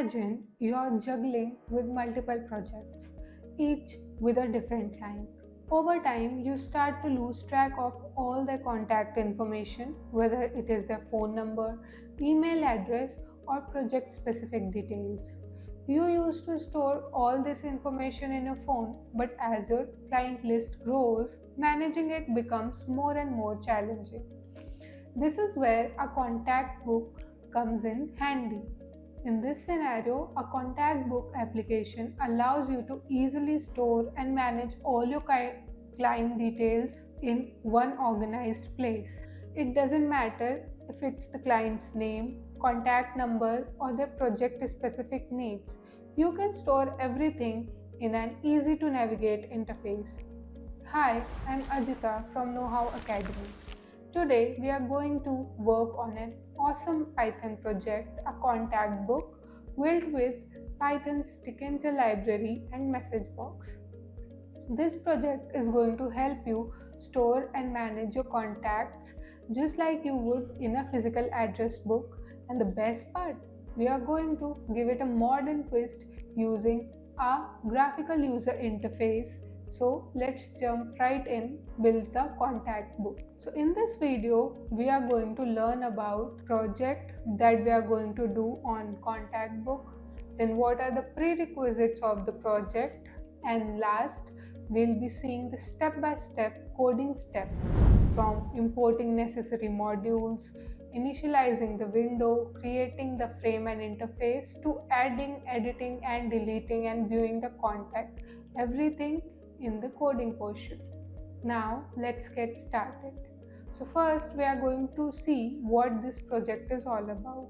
Imagine you're juggling with multiple projects, each with a different client. Over time, you start to lose track of all their contact information, whether it is their phone number, email address, or project specific details. You used to store all this information in your phone, but as your client list grows, managing it becomes more and more challenging. This is where a contact book comes in handy. In this scenario, a contact book application allows you to easily store and manage all your client details in one organized place. It doesn't matter if it's the client's name, contact number, or their project specific needs. You can store everything in an easy to navigate interface. Hi, I'm Ajita from KnowHow Academy. Today we are going to work on an awesome Python project, a contact book built with Python's Tikinter library and message box. This project is going to help you store and manage your contacts just like you would in a physical address book, and the best part, we are going to give it a modern twist using a graphical user interface. So let's jump right in, build the contact book. So in this video, we are going to learn about project that we are going to do on contact book, then what are the prerequisites of the project, and last, we'll be seeing the step-by-step coding step from importing necessary modules, initializing the window, creating the frame and interface, to adding, editing and deleting and viewing the contact, everything in the coding portion. Now let's get started. So first we are going to see what this project is all about.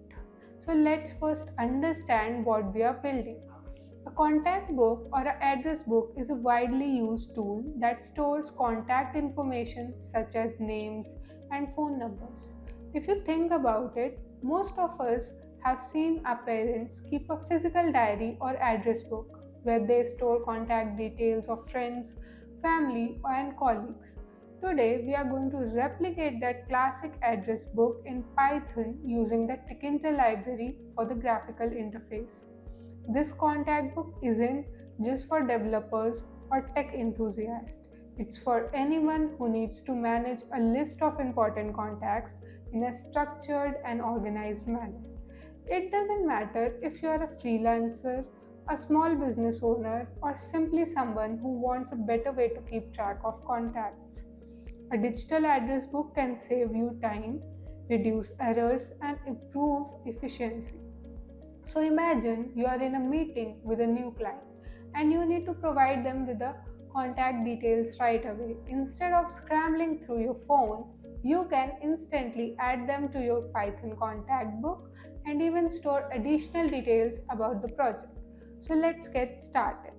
So let's first understand what we are building. A contact book or an address book is a widely used tool that stores contact information such as names and phone numbers. If you think about it, most of us have seen our parents keep a physical diary or address book where they store contact details of friends, family, and colleagues. Today, we are going to replicate that classic address book in Python using the Tikinter library for the graphical interface. This contact book isn't just for developers or tech enthusiasts. It's for anyone who needs to manage a list of important contacts in a structured and organized manner. It doesn't matter if you're a freelancer, a small business owner, or simply someone who wants a better way to keep track of contacts. A digital address book can save you time, reduce errors, and improve efficiency. So imagine you are in a meeting with a new client and you need to provide them with the contact details right away. Instead of scrambling through your phone, you can instantly add them to your Python contact book and even store additional details about the project. So let's get started.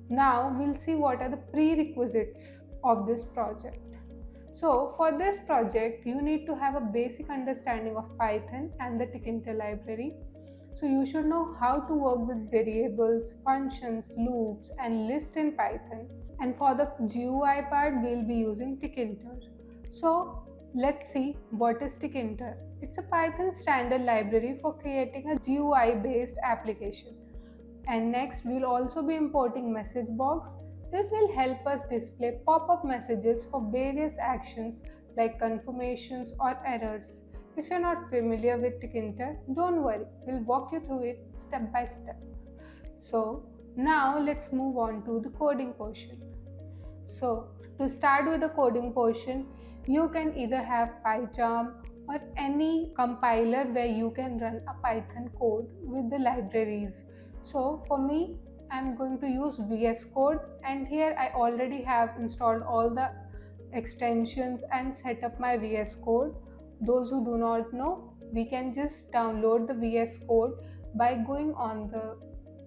Now we'll see what are the prerequisites of this project. So for this project, you need to have a basic understanding of Python and the Tikinter library. So you should know how to work with variables, functions, loops, and lists in Python. And for the GUI part, we'll be using Tikinter. So let's see what is Tikinter. It's a Python standard library for creating a GUI-based application. And next, we'll also be importing message box. This will help us display pop-up messages for various actions like confirmations or errors. If you're not familiar with Tikinter, don't worry, we'll walk you through it step by step. So now let's move on to the coding portion. So to start with the coding portion, you can either have PyCharm or any compiler where you can run a Python code with the libraries. So for me, I'm going to use VS Code, and here I already have installed all the extensions and set up my VS Code. Those who do not know, we can just download the VS Code by going on the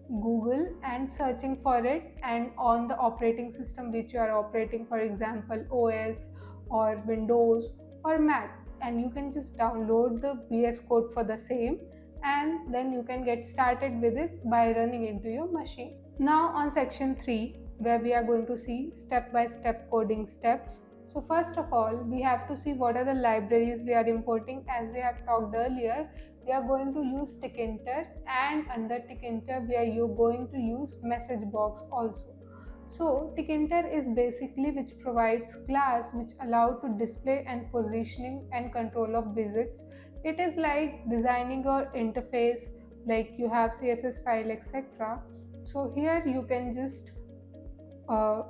Google and searching for it, and on the operating system which you are operating, for example OS or Windows or Mac, and you can just download the VS Code for the same, and then you can get started with it by running into your machine. Now on section 3, where we are going to see step-by-step coding steps. So first of all, we have to see what are the libraries we are importing. As we have talked earlier, we are going to use ticketer, and under ticketer you are going to use message box also. So ticketer is basically which provides class which allow to display and positioning and control of visits. It is like designing your interface, like you have CSS file, etc. So here you can just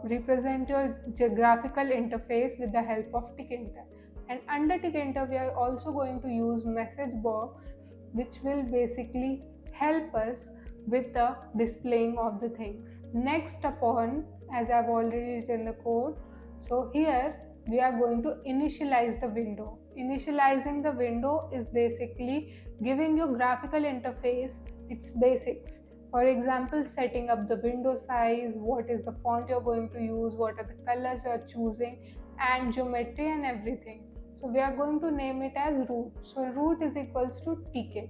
represent your geographical interface with the help of ticketer. And under ticketer we are also going to use message box, which will basically help us with the displaying of the things. Next upon, as I've already written the code, so here we are going to initialize the window. Initializing the window is basically giving your graphical interface its basics. For example, setting up the window size, what is the font you're going to use, what are the colors you're choosing, and geometry and everything. So we are going to name it as root. So root is equals to tk.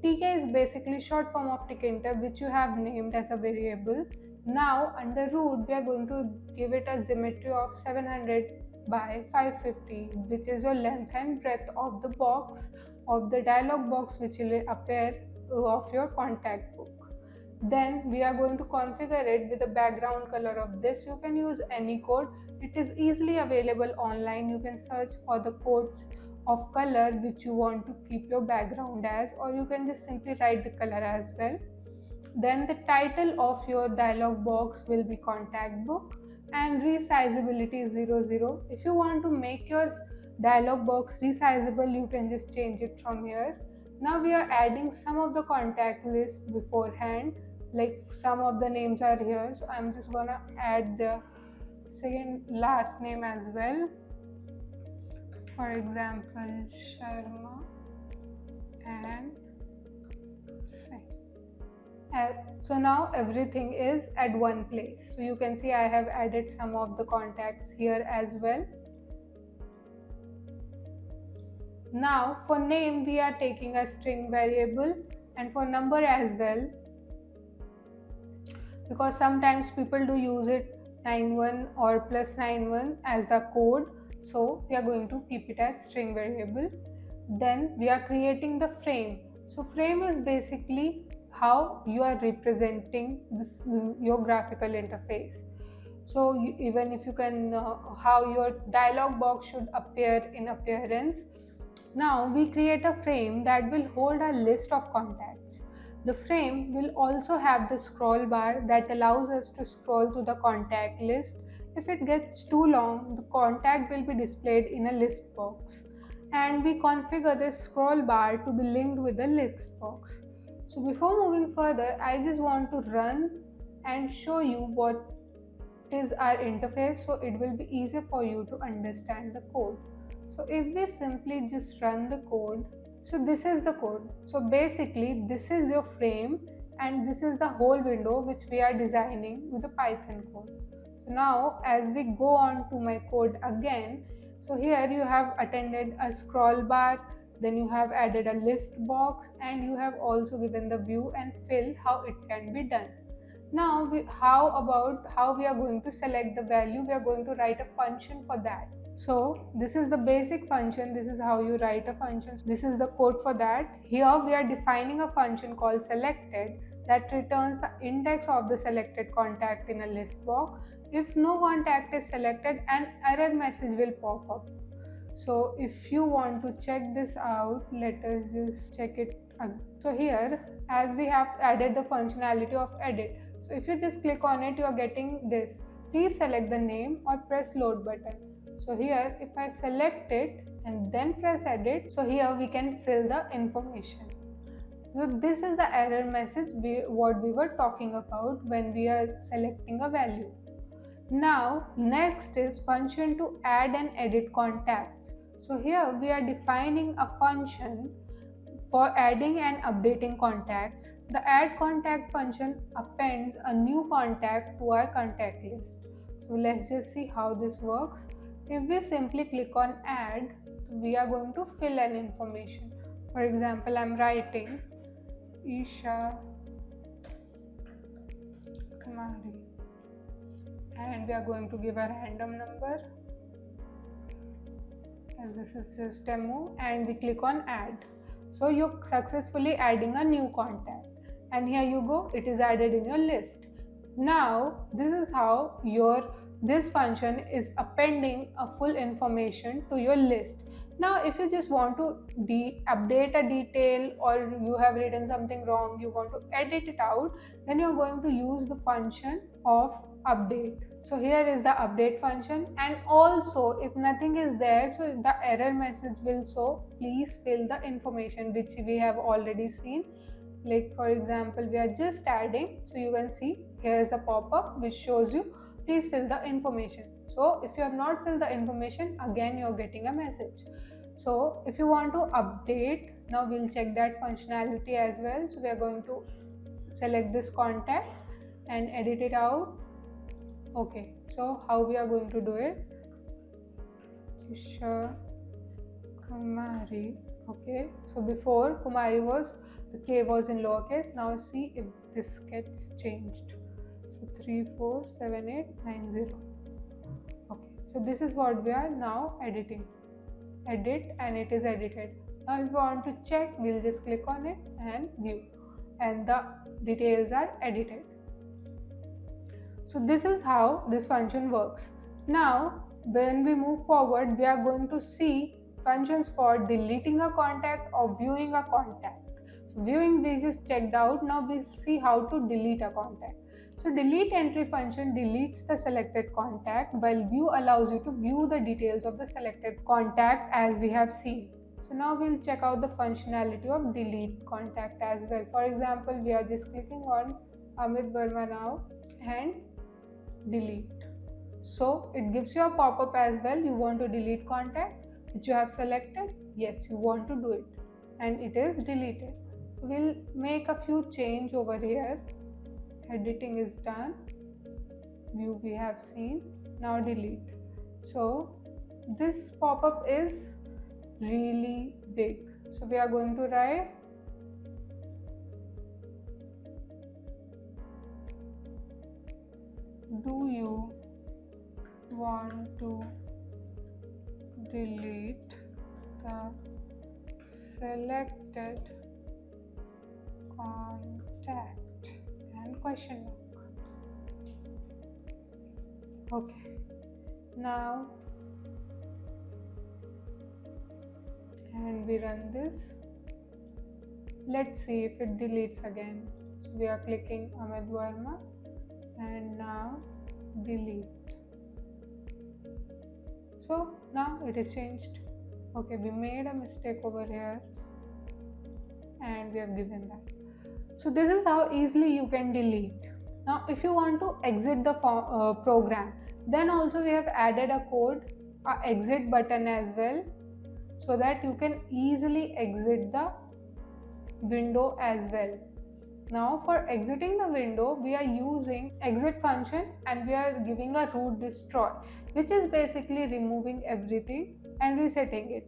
tk is basically short form of ticketer, which you have named as a variable. Now under root we are going to give it a geometry of 700 by 550, which is your length and breadth of the box, of the dialog box which will appear of your contact book. Then we are going to configure it with the background color of this. You can use any code. It is easily available online. You can search for the codes of color which you want to keep your background as, or you can just simply write the color as well. Then the title of your dialog box will be contact book, and resizability is 00. If you want to make your dialog box resizable, you can just change it from here. Now we are adding some of the contact list beforehand, like some of the names are here, so I'm just gonna add the second last name as well. For example, Sharma and Singh. So now everything is at one place. So you can see I have added some of the contacts here as well. Now for name we are taking a string variable, and for number as well, because sometimes people do use it 91 or plus 91 as the code, so we are going to keep it as string variable. Then we are creating the frame. So frame is basically how you are representing this your graphical interface. So even if you can how your dialog box should appear in appearance. Now we create a frame that will hold a list of contacts. The frame will also have the scroll bar that allows us to scroll to the contact list. If it gets too long, the contact will be displayed in a list box. And we configure this scroll bar to be linked with the list box. So before moving further, I just want to run and show you what is our interface, so it will be easier for you to understand the code. So if we simply just run the code, so this is the code. So basically this is your frame, and this is the whole window which we are designing with the Python code. So now as we go on to my code again, so here you have attended a scroll bar, then you have added a list box, and you have also given the view and fill how it can be done. Now how about how we are going to select the value? We are going to write a function for that. So this is the basic function. This is how you write a function. This is the code for that. Here we are defining a function called selected that returns the index of the selected contact in a list box. If no contact is selected, an error message will pop up. So if you want to check this out, let us just check it again. So here, as we have added the functionality of edit, so if you just click on it, you are getting this. Please select the name or press load button. So here if I select it and then press edit, so here we can fill the information. So this is the error message what we were talking about when we are selecting a value. Now next is function to add and edit contacts. So here we are defining a function for adding and updating contacts. The add contact function appends a new contact to our contact list. So let's just see how this works. If we simply click on add, we are going to fill an information. For example, I'm writing Isha Kumari, and we are going to give a random number, and this is just demo, and we click on add. So you're successfully adding a new contact, and here you go, it is added in your list. Now this is how this function is appending a full information to your list. Now if you just want to update a detail, or you have written something wrong, you want to edit it out, then you're going to use the function of update. So here is the update function, and also if nothing is there, so the error message will show please fill the information, which we have already seen. Like for example, we are just adding, so you can see here is a pop-up which shows you please fill the information. So if you have not filled the information, again you're getting a message. So if you want to update, now we'll check that functionality as well. So we are going to select this contact and edit it out. Okay, so how we are going to do it? Isha Kumari. Okay, so before Kumari was, the K was in lowercase. Now see if this gets changed. So 347890. Okay, so this is what we are now editing. Edit, and it is edited. Now if you want to check, we'll just click on it and view, and the details are edited. So this is how this function works. Now when we move forward, we are going to see functions for deleting a contact or viewing a contact. So viewing, we just checked out. Now we'll see how to delete a contact. So delete entry function deletes the selected contact, while view allows you to view the details of the selected contact, as we have seen. So now we'll check out the functionality of delete contact as well. For example, we are just clicking on Amit Verma now and delete. So it gives you a pop-up as well. You want to delete contact which you have selected. Yes, you want to do it, and it is deleted. So we'll make a few change over here. Editing is done. View we have seen. Now delete. So this pop-up is really big. So we are going to write do you want to delete the selected contact and question mark. Okay, now and we run this. Let's see if it deletes again. So we are clicking Amit Verma and now delete. So now it is changed. Okay, we made a mistake over here and we have given that. So this is how easily you can delete. Now if you want to exit the program, then also we have added a code, a exit button as well, so that you can easily exit the window as well. Now for exiting the window, we are using exit function and we are giving a root destroy, which is basically removing everything and resetting it.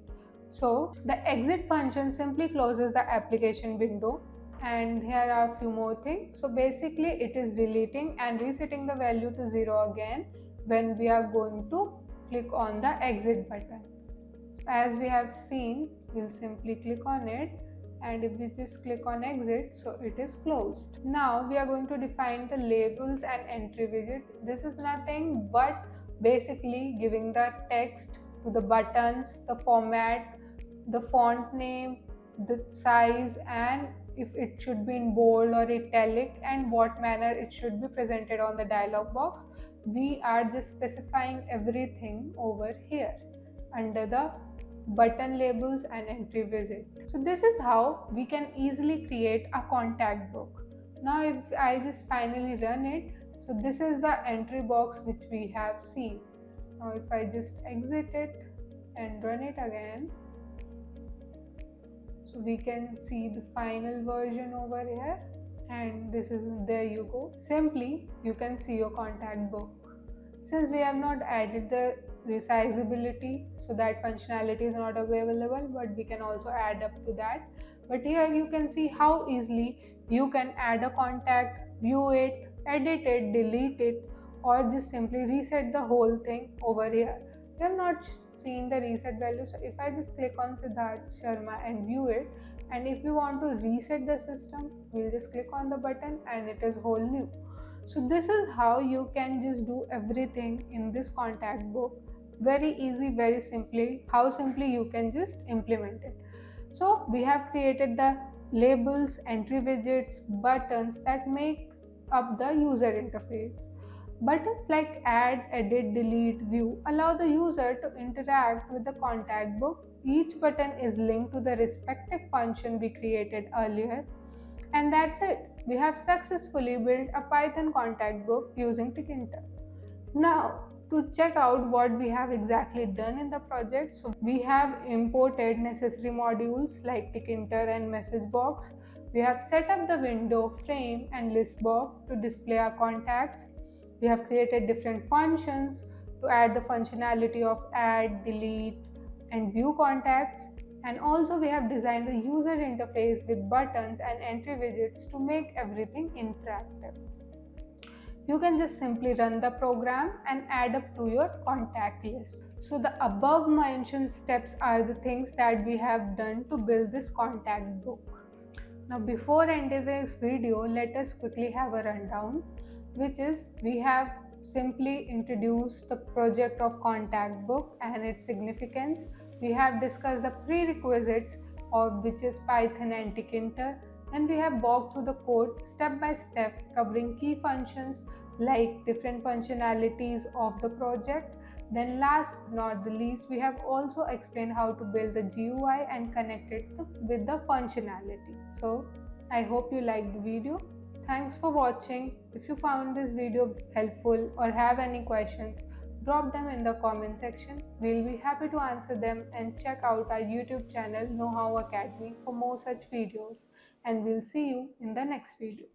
So the exit function simply closes the application window, and here are a few more things. So basically it is deleting and resetting the value to 0 again when we are going to click on the exit button. As we have seen, we'll simply click on it, and if we just click on exit, so it is closed. Now we are going to define the labels and entry widget. This is nothing but basically giving the text to the buttons, the format, the font name, the size, and if it should be in bold or italic, and what manner it should be presented on the dialog box. We are just specifying everything over here under the button labels and entry widget. So this is how we can easily create a contact book. Now if I just finally run it, so this is the entry box which we have seen. Now if I just exit it and run it again, so we can see the final version over here, and this is, there you go. Simply you can see your contact book. Since we have not added the resizability, so that functionality is not available, but we can also add up to that. But here you can see how easily you can add a contact, view it, edit it, delete it, or just simply reset the whole thing over here. We have not seen the reset value, so if I just click on Siddharth Sharma and view it, And if we want to reset the system, we'll just click on the button and it is whole new. So this is how you can just do everything in this contact book. Very easy, very simply, how simply you can just implement it. So we have created the labels, entry widgets, buttons that make up the user interface. Buttons like add, edit, delete, view allow the user to interact with the contact book. Each button is linked to the respective function we created earlier. And that's it. We have successfully built a Python contact book using Tkinter. Now, to check out what we have exactly done in the project, so we have imported necessary modules like Tkinter and message box. We have set up the window, frame, and list box to display our contacts. We have created different functions to add the functionality of add, delete, and view contacts. And also, we have designed the user interface with buttons and entry widgets to make everything interactive. You can just simply run the program and add up to your contact list. So the above mentioned steps are the things that we have done to build this contact book. Now before ending this video, let us quickly have a rundown, which is we have simply introduced the project of contact book and its significance. We have discussed the prerequisites of which is Python and Tkinter. Then we have walked through the code step by step, covering key functions like different functionalities of the project. Then last but not the least, we have also explained how to build the GUI and connect it with the functionality. So I hope you liked the video. Thanks for watching. If you found this video helpful or have any questions, drop them in the comment section. We'll be happy to answer them, and check out our YouTube channel KnowHow Academy for more such videos. And we'll see you in the next video.